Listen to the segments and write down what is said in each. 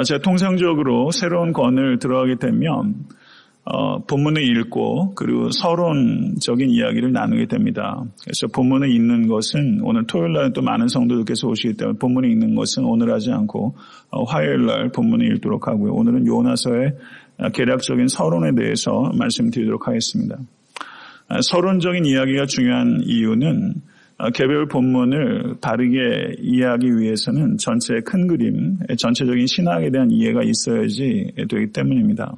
제가 통상적으로 새로운 권을 들어가게 되면 본문을 읽고 그리고 서론적인 이야기를 나누게 됩니다. 그래서 본문을 읽는 것은 오늘 토요일 날 또 많은 성도들께서 오시기 때문에 본문을 읽는 것은 오늘 하지 않고 화요일 날 본문을 읽도록 하고요. 오늘은 요나서의 개략적인 서론에 대해서 말씀드리도록 하겠습니다. 서론적인 이야기가 중요한 이유는 개별 본문을 바르게 이해하기 위해서는 전체의 큰 그림, 전체적인 신학에 대한 이해가 있어야지 되기 때문입니다.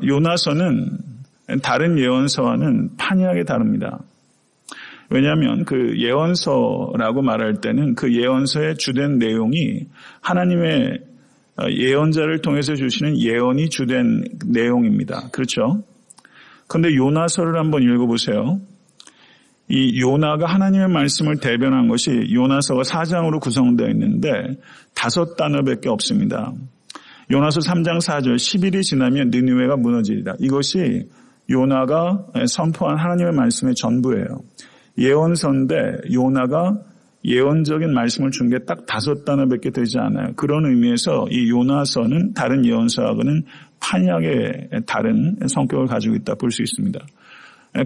요나서는 다른 예언서와는 판이하게 다릅니다. 왜냐하면 그 예언서라고 말할 때는 그 예언서의 주된 내용이 하나님의 예언자를 통해서 주시는 예언이 주된 내용입니다. 그렇죠? 그런데 요나서를 한번 읽어보세요. 이 요나가 하나님의 말씀을 대변한 것이 요나서가 4장으로 구성되어 있는데 5단어밖에 없습니다. 요나서 3장 4절 10일이 지나면 느니웨가 무너지리라. 이것이 요나가 선포한 하나님의 말씀의 전부예요. 예언서인데 요나가 예언적인 말씀을 준 게 딱 5단어밖에 되지 않아요. 그런 의미에서 이 요나서는 다른 예언서하고는 판이하게 다른 성격을 가지고 있다 볼 수 있습니다.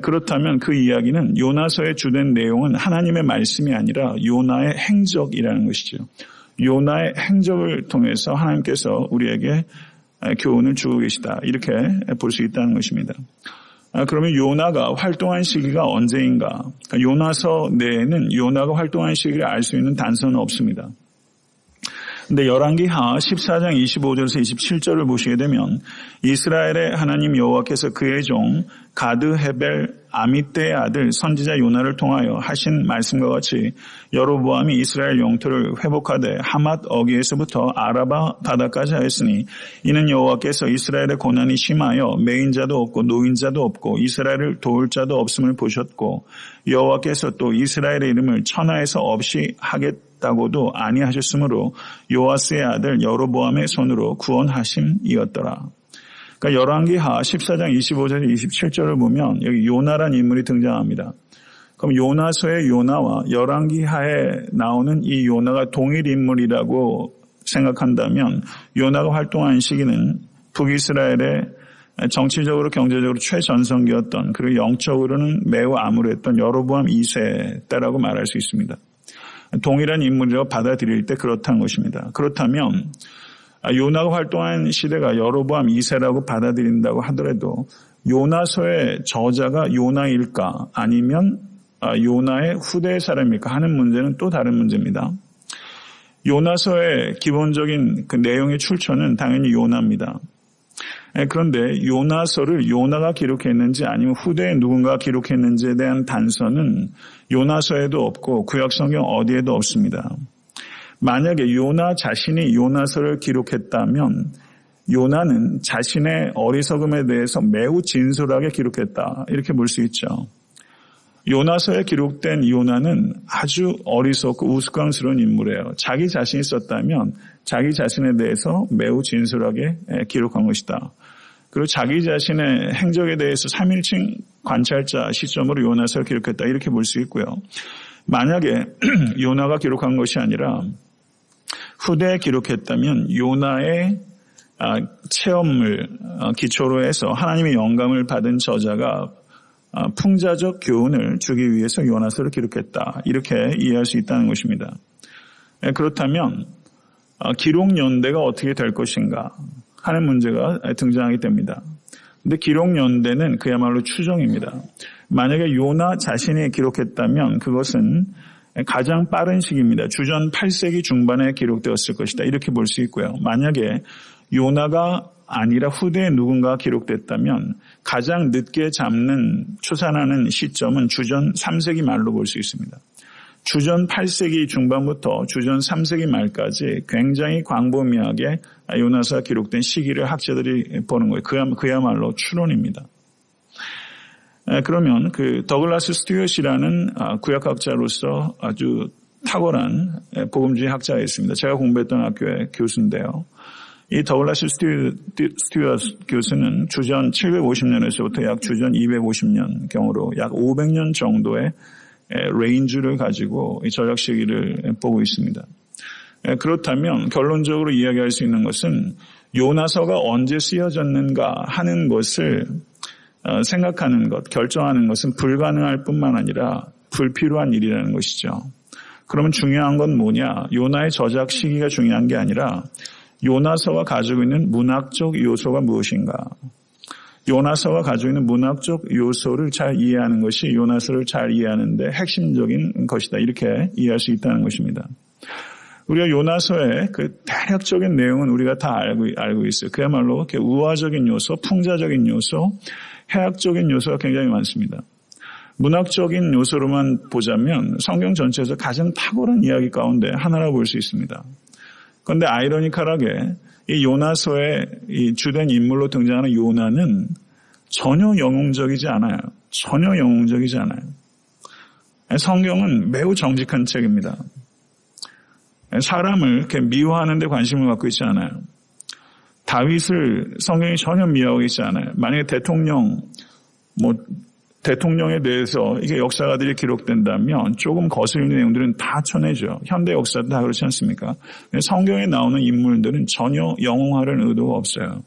그렇다면 그 이야기는 요나서의 주된 내용은 하나님의 말씀이 아니라 요나의 행적이라는 것이죠. 요나의 행적을 통해서 하나님께서 우리에게 교훈을 주고 계시다. 이렇게 볼 수 있다는 것입니다. 그러면 요나가 활동한 시기가 언제인가? 요나서 내에는 요나가 활동한 시기를 알 수 있는 단서는 없습니다. 근데 열왕기하 14장 25절에서 27절을 보시게 되면 이스라엘의 하나님 여호와께서 그의 종 가드 헤벨 아미떼의 아들 선지자 요나를 통하여 하신 말씀과 같이 여로보암이 이스라엘 영토를 회복하되 하맛 어귀에서부터 아라바 바다까지 하였으니 이는 여호와께서 이스라엘의 고난이 심하여 매인자도 없고 노인자도 없고 이스라엘을 도울 자도 없음을 보셨고 여호와께서 또 이스라엘의 이름을 천하에서 없이 하겠다고도 아니하셨으므로 요아스의 아들 여로보암의 손으로 구원하심이었더라. 그러니까 열왕기하 14장 25절 27절을 보면 여기 요나란 인물이 등장합니다. 그럼 요나서의 요나와 열왕기하에 나오는 이 요나가 동일 인물이라고 생각한다면 요나가 활동한 시기는 북이스라엘의 정치적으로 경제적으로 최전성기였던 그리고 영적으로는 매우 암울했던 여로보암 2세 때라고 말할 수 있습니다. 동일한 인물이라고 받아들일 때 그렇다는 것입니다. 그렇다면 요나가 활동한 시대가 여로보암 2세라고 받아들인다고 하더라도 요나서의 저자가 요나일까 아니면 요나의 후대의 사람일까 하는 문제는 또 다른 문제입니다. 요나서의 기본적인 그 내용의 출처는 당연히 요나입니다. 그런데 요나서를 요나가 기록했는지 아니면 후대에 누군가 기록했는지에 대한 단서는 요나서에도 없고 구약성경 어디에도 없습니다. 만약에 요나 자신이 요나서를 기록했다면 요나는 자신의 어리석음에 대해서 매우 진솔하게 기록했다. 이렇게 볼 수 있죠. 요나서에 기록된 요나는 아주 어리석고 우스꽝스러운 인물이에요. 자기 자신이 썼다면 자기 자신에 대해서 매우 진솔하게 기록한 것이다. 그리고 자기 자신의 행적에 대해서 3.1층 관찰자 시점으로 요나서를 기록했다. 이렇게 볼 수 있고요. 만약에 요나가 기록한 것이 아니라 후대에 기록했다면 요나의 체험을 기초로 해서 하나님의 영감을 받은 저자가 풍자적 교훈을 주기 위해서 요나서를 기록했다. 이렇게 이해할 수 있다는 것입니다. 그렇다면 기록 연대가 어떻게 될 것인가 하는 문제가 등장하게 됩니다. 그런데 기록 연대는 그야말로 추정입니다. 만약에 요나 자신이 기록했다면 그것은 가장 빠른 시기입니다. 주전 8세기 중반에 기록되었을 것이다. 이렇게 볼 수 있고요. 만약에 요나가 아니라 후대에 누군가 기록됐다면 가장 늦게 추산하는 시점은 주전 3세기 말로 볼 수 있습니다. 주전 8세기 중반부터 주전 3세기 말까지 굉장히 광범위하게 요나서가 기록된 시기를 학자들이 보는 거예요. 그야말로 추론입니다. 그러면 그 더글라스 스튜어트라는 구약학자로서 아주 탁월한 복음주의 학자가 있습니다. 제가 공부했던 학교의 교수인데요. 이 더글라스 스튜어트 교수는 주전 750년에서부터 약 주전 250년경으로 약 500년 정도의 레인지를 가지고 이 전략 시기를 보고 있습니다. 그렇다면 결론적으로 이야기할 수 있는 것은 요나서가 언제 쓰여졌는가 하는 것을 생각하는 것, 결정하는 것은 불가능할 뿐만 아니라 불필요한 일이라는 것이죠. 그러면 중요한 건 뭐냐? 요나의 저작 시기가 중요한 게 아니라 요나서가 가지고 있는 문학적 요소가 무엇인가? 요나서가 가지고 있는 문학적 요소를 잘 이해하는 것이 요나서를 잘 이해하는 데 핵심적인 것이다. 이렇게 이해할 수 있다는 것입니다. 우리가 요나서의 그 대략적인 내용은 우리가 다 알고 있어요. 그야말로 이렇게 우화적인 요소, 풍자적인 요소, 해학적인 요소가 굉장히 많습니다. 문학적인 요소로만 보자면 성경 전체에서 가장 탁월한 이야기 가운데 하나라고 볼 수 있습니다. 그런데 아이러니컬하게 이 요나서의 이 주된 인물로 등장하는 요나는 전혀 영웅적이지 않아요. 전혀 영웅적이지 않아요. 성경은 매우 정직한 책입니다. 사람을 이렇게 미워하는 데 관심을 갖고 있지 않아요. 다윗을 성경이 전혀 미워하고 있지 않아요. 만약에 대통령에 대해서 이게 역사가들이 기록된다면 조금 거슬리는 내용들은 다 쳐내죠. 현대 역사도 다 그렇지 않습니까? 성경에 나오는 인물들은 전혀 영웅하려는 의도가 없어요.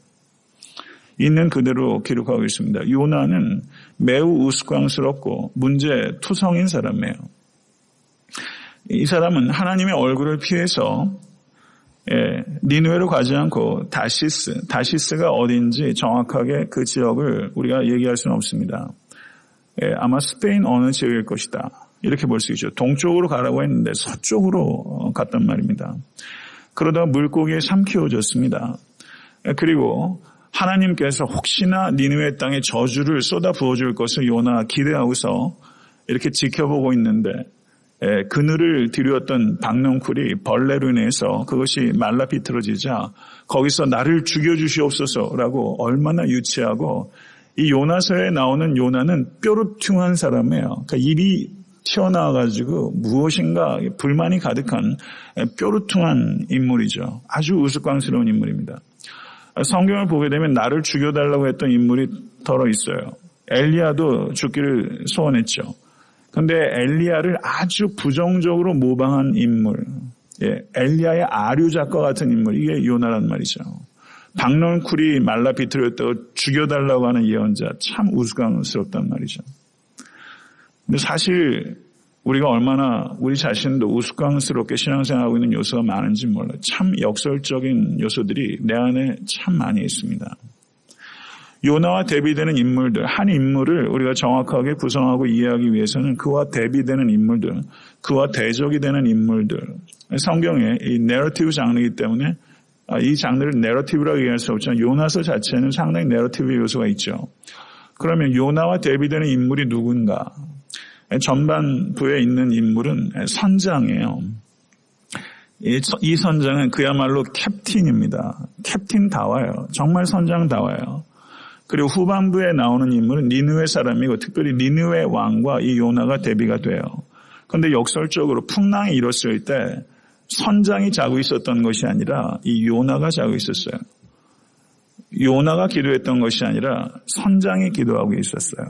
있는 그대로 기록하고 있습니다. 요나는 매우 우스꽝스럽고 문제투성인 사람이에요. 이 사람은 하나님의 얼굴을 피해서 니느웨로 가지 않고 다시스가 어딘지 정확하게 그 지역을 우리가 얘기할 수는 없습니다. 아마 스페인 어느 지역일 것이다. 이렇게 볼 수 있죠. 동쪽으로 가라고 했는데 서쪽으로 갔단 말입니다. 그러다가 물고기에 삼키워졌습니다. 그리고 하나님께서 혹시나 니느웨 땅에 저주를 쏟아 부어줄 것을 요나 기대하고서 이렇게 지켜보고 있는데 그늘을 들였던 박넝쿨이 벌레로 인해서 그것이 말라 비틀어지자 거기서 나를 죽여주시옵소서라고 얼마나 유치하고 이 요나서에 나오는 요나는 뾰루퉁한 사람이에요. 그러니까 입이 튀어나와가지고 무엇인가 불만이 가득한 뾰루퉁한 인물이죠. 아주 우스꽝스러운 인물입니다. 성경을 보게 되면 나를 죽여달라고 했던 인물이 덜어 있어요. 엘리야도 죽기를 소원했죠. 그런데 엘리야를 아주 부정적으로 모방한 인물, 엘리야의 아류작과 같은 인물, 이게 요나란 말이죠. 박넝쿨이 말라 비틀었다고 죽여달라고 하는 예언자, 참 우스꽝스럽단 말이죠. 근데 사실 우리가 얼마나 우리 자신도 우스꽝스럽게 신앙생활하고 있는 요소가 많은지 몰라요. 참 역설적인 요소들이 내 안에 참 많이 있습니다. 요나와 대비되는 인물들, 한 인물을 우리가 정확하게 구성하고 이해하기 위해서는 그와 대비되는 인물들, 그와 대적이 되는 인물들, 성경의 이 내러티브 장르이기 때문에 이 장르를 내러티브라고 얘기할 수 없지만 요나서 자체는 상당히 내러티브 요소가 있죠. 그러면 요나와 대비되는 인물이 누군가? 전반부에 있는 인물은 선장이에요. 이 선장은 그야말로 캡틴입니다. 캡틴다워요. 정말 선장다워요. 그리고 후반부에 나오는 인물은 니느웨 사람이고 특별히 니느웨 왕과 이 요나가 대비가 돼요. 그런데 역설적으로 풍랑이 일었을 때 선장이 자고 있었던 것이 아니라 이 요나가 자고 있었어요. 요나가 기도했던 것이 아니라 선장이 기도하고 있었어요.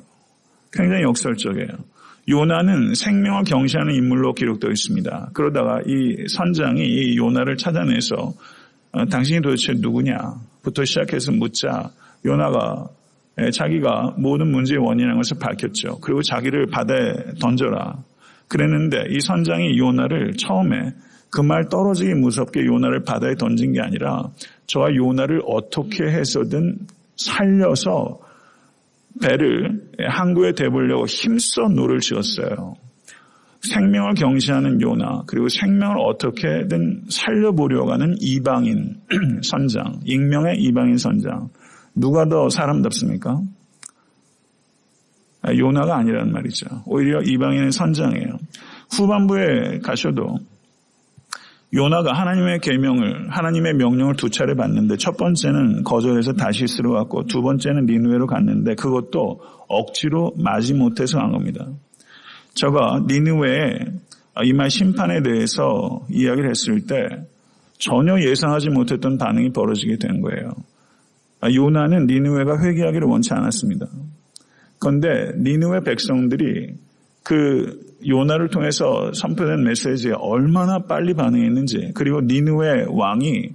굉장히 역설적이에요. 요나는 생명을 경시하는 인물로 기록되어 있습니다. 그러다가 이 선장이 이 요나를 찾아내서 당신이 도대체 누구냐부터 시작해서 묻자 요나가 자기가 모든 문제의 원인이라는 것을 밝혔죠. 그리고 자기를 바다에 던져라. 그랬는데 이 선장이 요나를 처음에 그 말 떨어지기 무섭게 요나를 바다에 던진 게 아니라 저와 요나를 어떻게 해서든 살려서 배를 항구에 대보려고 힘써 노를 지었어요. 생명을 경시하는 요나, 그리고 생명을 어떻게든 살려보려고 하는 이방인 선장, 익명의 이방인 선장. 누가 더 사람답습니까? 요나가 아니란 말이죠. 오히려 이방인의 선장이에요. 후반부에 가셔도 요나가 하나님의 계명을, 하나님의 명령을 두 차례 받는데 첫 번째는 거절해서 다시스로 갔고 두 번째는 니느웨로 갔는데 그것도 억지로 마지못해서 간 겁니다. 저가 니느웨에 임할 심판에 대해서 이야기를 했을 때 전혀 예상하지 못했던 반응이 벌어지게 된 거예요. 요나는 니느웨가 회개하기를 원치 않았습니다. 그런데 니느웨 백성들이 그 요나를 통해서 선포된 메시지에 얼마나 빨리 반응했는지, 그리고 니느웨 왕이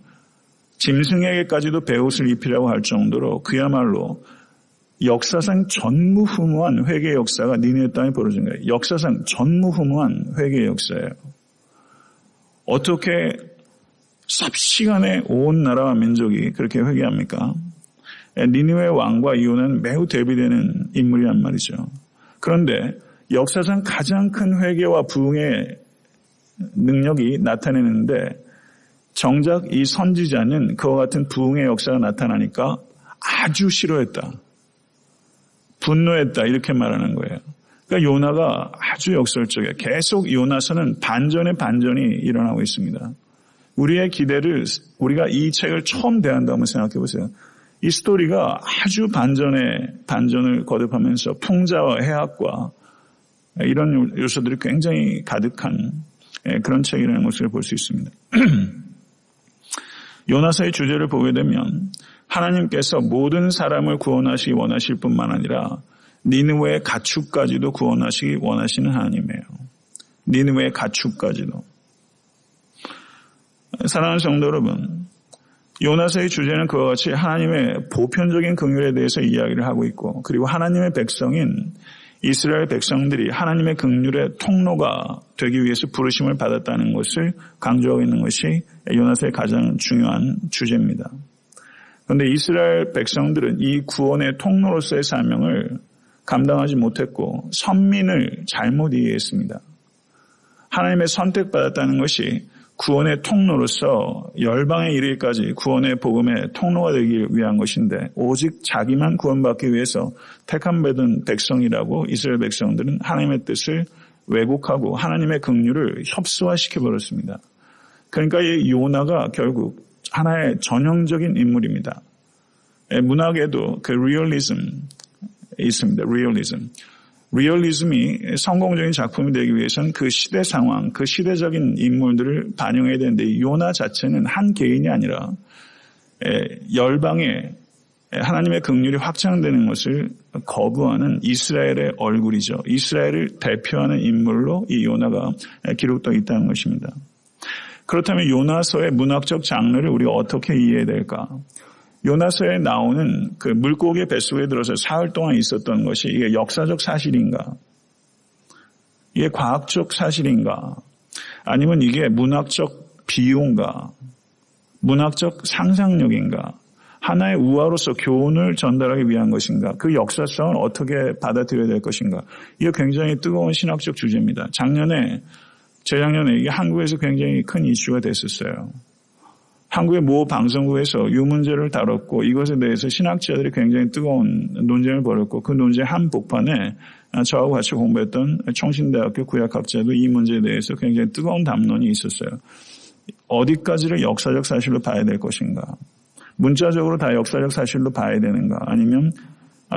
짐승에게까지도 베옷을 입히라고 할 정도로 그야말로 역사상 전무후무한 회개의 역사가 니느웨 땅에 벌어진 거예요. 역사상 전무후무한 회개의 역사예요. 어떻게 삽시간에 온 나라와 민족이 그렇게 회개합니까? 니느웨 왕과 요나는 매우 대비되는 인물이란 말이죠. 그런데 역사상 가장 큰 회개와 부흥의 능력이 나타내는데 정작 이 선지자는 그와 같은 부흥의 역사가 나타나니까 아주 싫어했다. 분노했다. 이렇게 말하는 거예요. 그러니까 요나가 아주 역설적이에요. 계속 요나서는 반전의 반전이 일어나고 있습니다. 우리의 기대를, 우리가 이 책을 처음 대한다고 한번 생각해 보세요. 이 스토리가 아주 반전을 거듭하면서 풍자와 해악과 이런 요소들이 굉장히 가득한 그런 책이라는 것을 볼 수 있습니다. 요나서의 주제를 보게 되면 하나님께서 모든 사람을 구원하시기 원하실 뿐만 아니라 니느웨의 가축까지도 구원하시기 원하시는 하나님이에요. 니느웨의 가축까지도. 사랑하는 성도 여러분, 요나서의 주제는 그와 같이 하나님의 보편적인 긍휼에 대해서 이야기를 하고 있고, 그리고 하나님의 백성인 이스라엘 백성들이 하나님의 긍휼의 통로가 되기 위해서 부르심을 받았다는 것을 강조하고 있는 것이 요나서의 가장 중요한 주제입니다. 그런데 이스라엘 백성들은 이 구원의 통로로서의 사명을 감당하지 못했고 선민을 잘못 이해했습니다. 하나님의 선택받았다는 것이 구원의 통로로서 열방에 이르기까지 구원의 복음의 통로가 되기 위한 것인데, 오직 자기만 구원받기 위해서 택함받은 백성이라고 이스라엘 백성들은 하나님의 뜻을 왜곡하고 하나님의 긍휼을 협소화시켜버렸습니다. 그러니까 이 요나가 결국 하나의 전형적인 인물입니다. 문학에도 그 리얼리즘이 있습니다. 리얼리즘이 성공적인 작품이 되기 위해서는 그 시대 상황, 그 시대적인 인물들을 반영해야 되는데, 이 요나 자체는 한 개인이 아니라 열방에 하나님의 긍휼이 확장되는 것을 거부하는 이스라엘의 얼굴이죠. 이스라엘을 대표하는 인물로 이 요나가 기록되어 있다는 것입니다. 그렇다면 요나서의 문학적 장르를 우리가 어떻게 이해해야 될까? 요나서에 나오는 그 물고기의 뱃속에 들어서 사흘 동안 있었던 것이 이게 역사적 사실인가? 이게 과학적 사실인가? 아니면 이게 문학적 비유인가? 문학적 상상력인가? 하나의 우화로서 교훈을 전달하기 위한 것인가? 그 역사성을 어떻게 받아들여야 될 것인가? 이게 굉장히 뜨거운 신학적 주제입니다. 재작년에 이게 한국에서 굉장히 큰 이슈가 됐었어요. 한국의 모 방송국에서 이 문제를 다뤘고, 이것에 대해서 신학자들이 굉장히 뜨거운 논쟁을 벌였고, 그 논쟁 한복판에 저하고 같이 공부했던 총신대학교 구약학자도 이 문제에 대해서 굉장히 뜨거운 담론이 있었어요. 어디까지를 역사적 사실로 봐야 될 것인가? 문자적으로 다 역사적 사실로 봐야 되는가? 아니면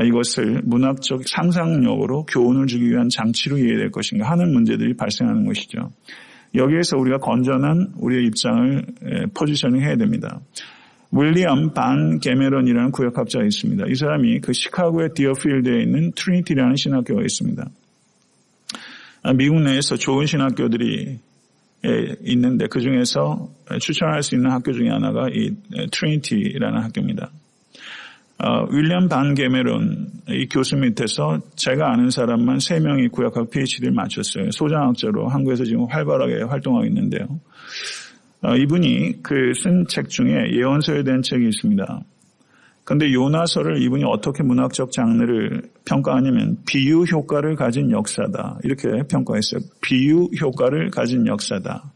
이것을 문학적 상상력으로 교훈을 주기 위한 장치로 이해해야 될 것인가 하는 문제들이 발생하는 것이죠. 여기에서 우리가 건전한 우리의 입장을 포지셔닝 해야 됩니다. 윌리엄 반 게메런이라는 구역학자가 있습니다. 이 사람이 그 시카고의 디어필드에 있는 트리니티라는 신학교가 있습니다. 미국 내에서 좋은 신학교들이 있는데 그 중에서 추천할 수 있는 학교 중에 하나가 이 트리니티라는 학교입니다. 윌리엄 반 게메론 이 교수 밑에서 제가 아는 사람만 3명이 구약학 PhD를 마쳤어요. 소장학자로 한국에서 지금 활발하게 활동하고 있는데요. 이분이 그 쓴 책 중에 예언서에 대한 책이 있습니다. 그런데 요나서를 이분이 어떻게 문학적 장르를 평가하냐면 비유 효과를 가진 역사다. 이렇게 평가했어요. 비유 효과를 가진 역사다.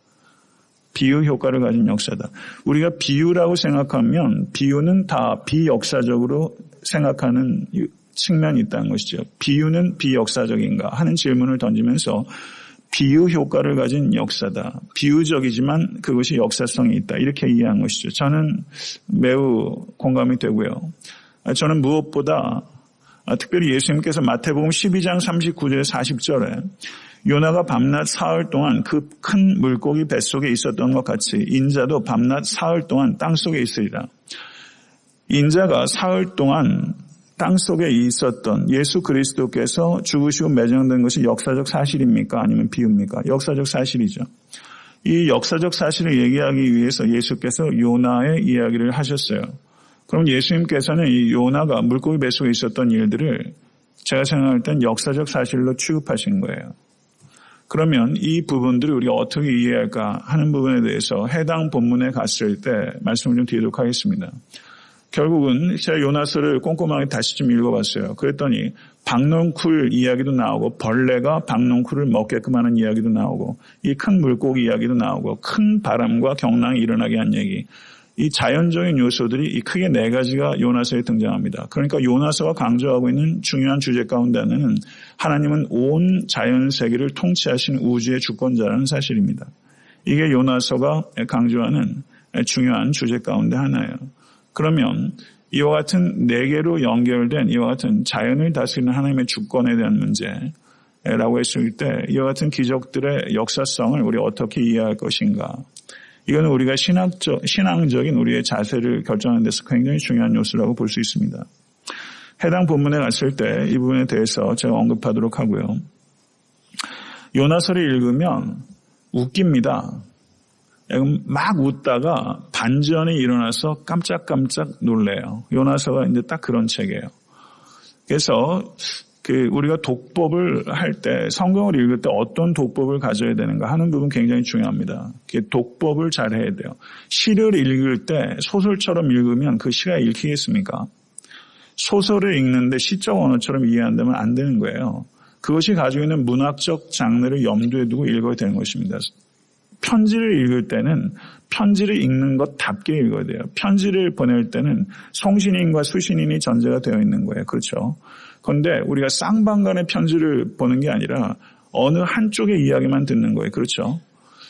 비유 효과를 가진 역사다. 우리가 비유라고 생각하면 비유는 다 비역사적으로 생각하는 측면이 있다는 것이죠. 비유는 비역사적인가 하는 질문을 던지면서 비유 효과를 가진 역사다. 비유적이지만 그것이 역사성이 있다. 이렇게 이해한 것이죠. 저는 매우 공감이 되고요. 저는 무엇보다 특별히 예수님께서 마태복음 12장 39절 40절에 요나가 밤낮 사흘 동안 그 큰 물고기 뱃속에 있었던 것 같이 인자도 밤낮 사흘 동안 땅속에 있으리라. 인자가 사흘 동안 땅속에 있었던 예수 그리스도께서 죽으시고 매장된 것이 역사적 사실입니까? 아니면 비유입니까? 역사적 사실이죠. 이 역사적 사실을 얘기하기 위해서 예수께서 요나의 이야기를 하셨어요. 그럼 예수님께서는 이 요나가 물고기 뱃속에 있었던 일들을 제가 생각할 땐 역사적 사실로 취급하신 거예요. 그러면 이 부분들을 우리가 어떻게 이해할까 하는 부분에 대해서 해당 본문에 갔을 때 말씀을 좀 드리도록 하겠습니다. 결국은 제가 요나서를 꼼꼼하게 다시 좀 읽어봤어요. 그랬더니 박농쿨 이야기도 나오고 벌레가 박농쿨을 먹게끔 하는 이야기도 나오고 이 큰 물고기 이야기도 나오고 큰 바람과 경랑이 일어나게 한 얘기. 이 자연적인 요소들이 이 크게 4가지가 요나서에 등장합니다. 그러니까 요나서가 강조하고 있는 중요한 주제 가운데 하나는 하나님은 온 자연 세계를 통치하신 우주의 주권자라는 사실입니다. 이게 요나서가 강조하는 중요한 주제 가운데 하나예요. 그러면 이와 같은 4개로 연결된 이와 같은 자연을 다스리는 하나님의 주권에 대한 문제라고 했을 때 이와 같은 기적들의 역사성을 우리가 어떻게 이해할 것인가. 이건 우리가 신앙적인 우리의 자세를 결정하는 데서 굉장히 중요한 요소라고 볼 수 있습니다. 해당 본문에 갔을 때 이 부분에 대해서 제가 언급하도록 하고요. 요나서를 읽으면 웃깁니다. 막 웃다가 반전이 일어나서 깜짝깜짝 놀래요. 요나서가 이제 딱 그런 책이에요. 그래서 우리가 독법을 할 때 성경을 읽을 때 어떤 독법을 가져야 되는가 하는 부분 굉장히 중요합니다. 독법을 잘 해야 돼요. 시를 읽을 때 소설처럼 읽으면 그 시가 읽히겠습니까? 소설을 읽는데 시적 언어처럼 이해한다면 안 되는 거예요. 그것이 가지고 있는 문학적 장르를 염두에 두고 읽어야 되는 것입니다. 편지를 읽을 때는 편지를 읽는 것답게 읽어야 돼요. 편지를 보낼 때는 송신인과 수신인이 전제가 되어 있는 거예요. 그렇죠? 그런데 우리가 쌍방간의 편지를 보는 게 아니라 어느 한쪽의 이야기만 듣는 거예요. 그렇죠?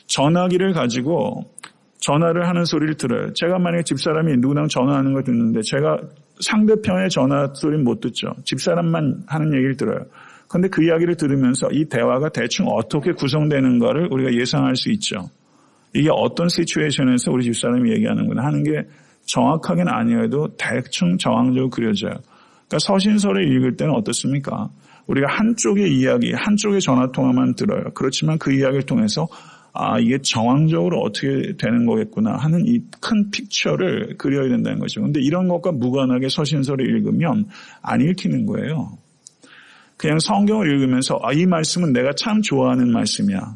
전화기를 가지고 전화를 하는 소리를 들어요. 제가 만약에 집사람이 누구랑 전화하는 걸 듣는데 제가 상대편의 전화 소리는 못 듣죠. 집사람만 하는 얘기를 들어요. 그런데 그 이야기를 들으면서 이 대화가 대충 어떻게 구성되는가를 우리가 예상할 수 있죠. 이게 어떤 시츄에이션에서 우리 집사람이 얘기하는구나 하는 게 정확하게는 아니어도 대충 정황적으로 그려져요. 그러니까 서신서를 읽을 때는 어떻습니까? 우리가 한쪽의 이야기, 한쪽의 전화통화만 들어요. 그렇지만 그 이야기를 통해서 이게 정황적으로 어떻게 되는 거겠구나 하는 이 큰 픽처를 그려야 된다는 거죠. 그런데 이런 것과 무관하게 서신서를 읽으면 안 읽히는 거예요. 그냥 성경을 읽으면서 이 말씀은 내가 참 좋아하는 말씀이야.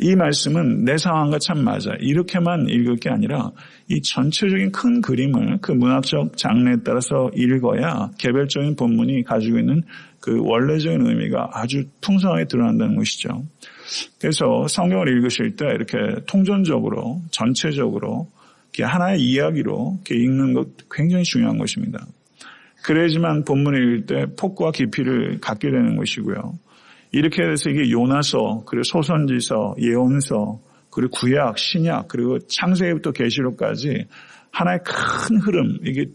이 말씀은 내 상황과 참 맞아. 이렇게만 읽을 게 아니라 이 전체적인 큰 그림을 그 문학적 장르에 따라서 읽어야 개별적인 본문이 가지고 있는 그 원래적인 의미가 아주 풍성하게 드러난다는 것이죠. 그래서 성경을 읽으실 때 이렇게 통전적으로 전체적으로 하나의 이야기로 이렇게 읽는 것 굉장히 중요한 것입니다. 그래야지만 본문을 읽을 때 폭과 깊이를 갖게 되는 것이고요. 이렇게 해서 이게 요나서, 그리고 소선지서, 예언서, 그리고 구약, 신약, 그리고 창세기부터 계시록까지 하나의 큰 흐름, 이게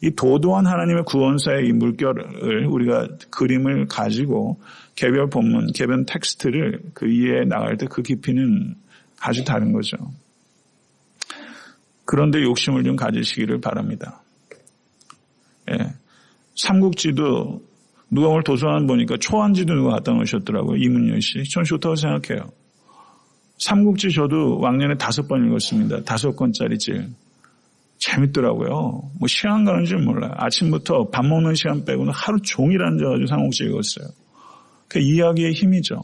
이 도도한 하나님의 구원사의 이 물결을 우리가 그림을 가지고 개별 본문, 개별 텍스트를 그 이해해 나갈 때 그 깊이는 아주 다른 거죠. 그런데 욕심을 좀 가지시기를 바랍니다. 예. 삼국지도 누가 오늘 도서관 보니까 초안지도 누가 갖다 놓으셨더라고요. 이문열 씨. 전 좋다고 생각해요. 삼국지 저도 왕년에 5번 읽었습니다. 5권짜리 질. 재밌더라고요. 뭐 시간 가는 줄 몰라요. 아침부터 밥 먹는 시간 빼고는 하루 종일 앉아가지고 삼국지 읽었어요. 그 이야기의 힘이죠.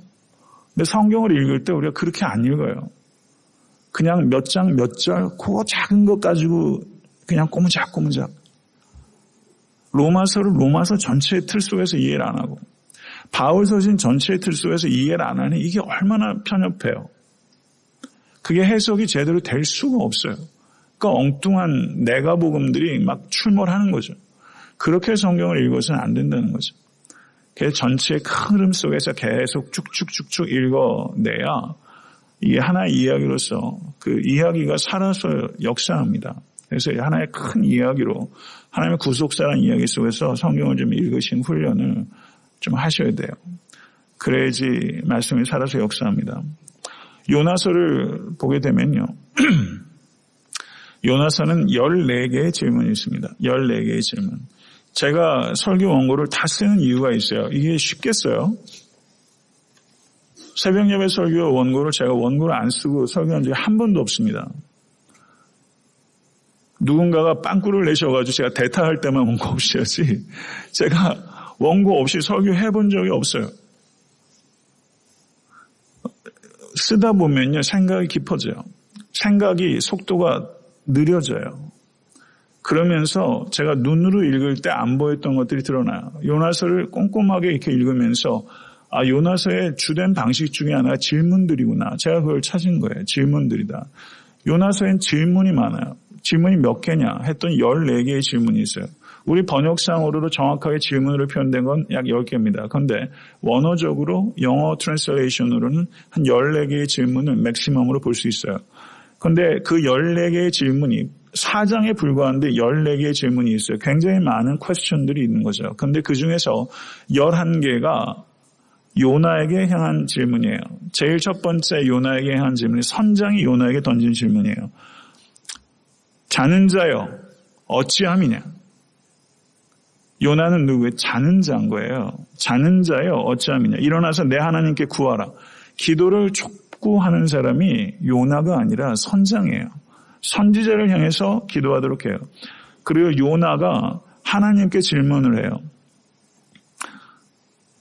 근데 성경을 읽을 때 우리가 그렇게 안 읽어요. 그냥 몇 장, 몇 절, 그거 작은 것 가지고 그냥 꼬무작꼬무작. 로마서를 로마서 전체의 틀 속에서 이해를 안 하고 바울서신 전체의 틀 속에서 이해를 안 하니 이게 얼마나 편협해요. 그게 해석이 제대로 될 수가 없어요. 그러니까 엉뚱한 내가복음들이 막 출몰하는 거죠. 그렇게 성경을 읽어서는 안 된다는 거죠. 그래서 전체의 큰 흐름 속에서 계속 쭉쭉쭉쭉 읽어내야 이게 하나의 이야기로서 그 이야기가 살아서 역사합니다. 그래서 하나의 큰 이야기로 하나님의 구속사라는 이야기 속에서 성경을 좀 읽으신 훈련을 좀 하셔야 돼요. 그래야지 말씀이 살아서 역사합니다. 요나서를 보게 되면요. 요나서는 14개의 질문이 있습니다. 14개의 질문. 제가 설교 원고를 다 쓰는 이유가 있어요. 이게 쉽겠어요? 새벽 예배 설교 원고를 제가 원고를 안 쓰고 설교한 적이 한 번도 없습니다. 누군가가 빵꾸를 내셔가지고 제가 대타할 때만 원고 없이 해야지 제가 원고 없이 설교해 본 적이 없어요. 쓰다 보면요, 생각이 깊어져요. 생각이 속도가 느려져요. 그러면서 제가 눈으로 읽을 때 안 보였던 것들이 드러나요. 요나서를 꼼꼼하게 이렇게 읽으면서 요나서의 주된 방식 중에 하나가 질문들이구나. 제가 그걸 찾은 거예요. 질문들이다. 요나서엔 질문이 많아요. 질문이 몇 개냐 했더니 14개의 질문이 있어요. 우리 번역상으로도 정확하게 질문으로 표현된 건 약 10개입니다. 그런데 원어적으로 영어 트랜슬레이션으로는 한 14개의 질문을 맥시멈으로 볼 수 있어요. 그런데 그 14개의 질문이 4장에 불과한데 14개의 질문이 있어요. 굉장히 많은 퀘스천들이 있는 거죠. 그런데 그 중에서 11개가 요나에게 향한 질문이에요. 제일 첫 번째 요나에게 향한 질문이 선장이 요나에게 던진 질문이에요. 자는 자여 어찌함이냐. 요나는 누구예요? 자는 자인 거예요. 자는 자여 어찌함이냐. 일어나서 내 하나님께 구하라. 기도를 촉구하는 사람이 요나가 아니라 선장이에요. 선지자를 향해서 기도하도록 해요. 그리고 요나가 하나님께 질문을 해요.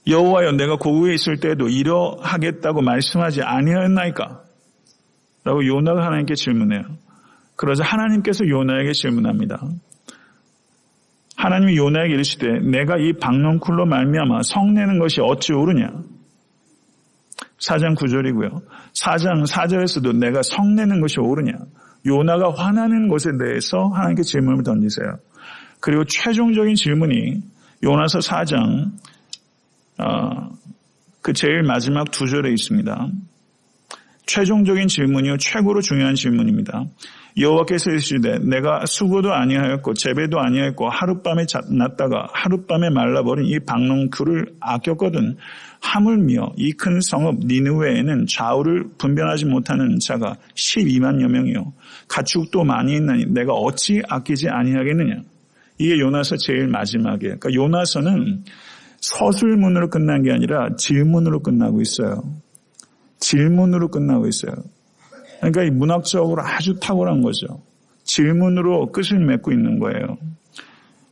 여호와여, 내가 고국에 있을 때도 이러하겠다고 말씀하지 아니하였나이까? 라고 요나가 하나님께 질문해요. 그러자 하나님께서 요나에게 질문합니다. 하나님이 요나에게 이르시되 내가 이 박넝쿨로 말미암아 성내는 것이 어찌 옳으냐? 4장 9절이고요. 4장 4절에서도 내가 성내는 것이 옳으냐? 요나가 화나는 것에 대해서 하나님께 질문을 던지세요. 그리고 최종적인 질문이 요나서 4장 그 제일 마지막 2절에 있습니다. 최종적인 질문이요 최고로 중요한 질문입니다. 여호와께서 이르시되 내가 수고도 아니하였고 재배도 아니하였고 하룻밤에 났다가 하룻밤에 말라버린 이 박넝쿨을 아꼈거든 하물며 이 큰 성읍 니느웨에는 좌우를 분별하지 못하는 자가 12만여 명이요 가축도 많이 있나니 내가 어찌 아끼지 아니하겠느냐. 이게 요나서 제일 마지막이에요. 그러니까 요나서는 서술문으로 끝난 게 아니라 질문으로 끝나고 있어요. 질문으로 끝나고 있어요. 그러니까 이 문학적으로 아주 탁월한 거죠. 질문으로 끝을 맺고 있는 거예요.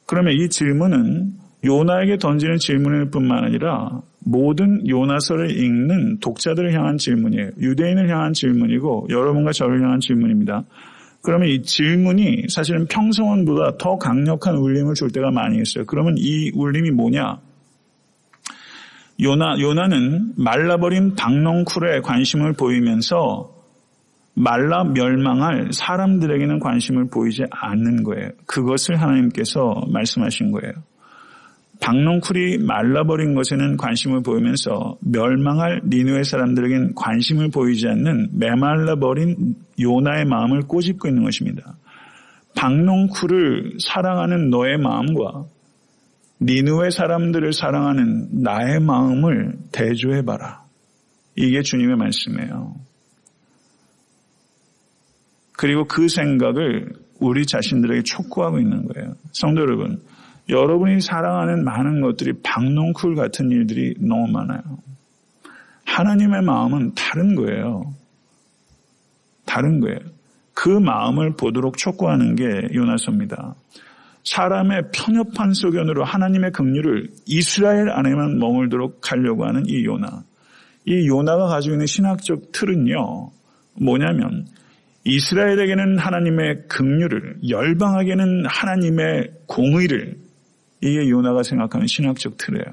그러면 이 질문은 요나에게 던지는 질문일 뿐만 아니라 모든 요나서를 읽는 독자들을 향한 질문이에요. 유대인을 향한 질문이고 여러분과 저를 향한 질문입니다. 그러면 이 질문이 사실은 평성원보다 더 강력한 울림을 줄 때가 많이 있어요. 그러면 이 울림이 뭐냐? 요나는 말라버린 박넝쿨에 관심을 보이면서 말라 멸망할 사람들에게는 관심을 보이지 않는 거예요. 그것을 하나님께서 말씀하신 거예요. 박넝쿨이 말라버린 것에는 관심을 보이면서 멸망할 니느웨 사람들에게는 관심을 보이지 않는 메말라버린 요나의 마음을 꼬집고 있는 것입니다. 박넝쿨을 사랑하는 너의 마음과 니느웨 사람들을 사랑하는 나의 마음을 대조해봐라. 이게 주님의 말씀이에요. 그리고 그 생각을 우리 자신들에게 촉구하고 있는 거예요. 성도 여러분, 여러분이 사랑하는 많은 것들이 박넝쿨 같은 일들이 너무 많아요. 하나님의 마음은 다른 거예요. 다른 거예요. 그 마음을 보도록 촉구하는 게 요나서입니다. 사람의 편협한 소견으로 하나님의 긍휼을 이스라엘 안에만 머물도록 하려고 하는 이 요나. 이 요나가 가지고 있는 신학적 틀은요, 뭐냐면 이스라엘에게는 하나님의 긍휼을, 열방에게는 하나님의 공의를, 이게 요나가 생각하는 신학적 틀이에요.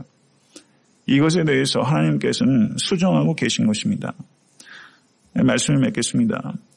이것에 대해서 하나님께서는 수정하고 계신 것입니다. 말씀을 맺겠습니다.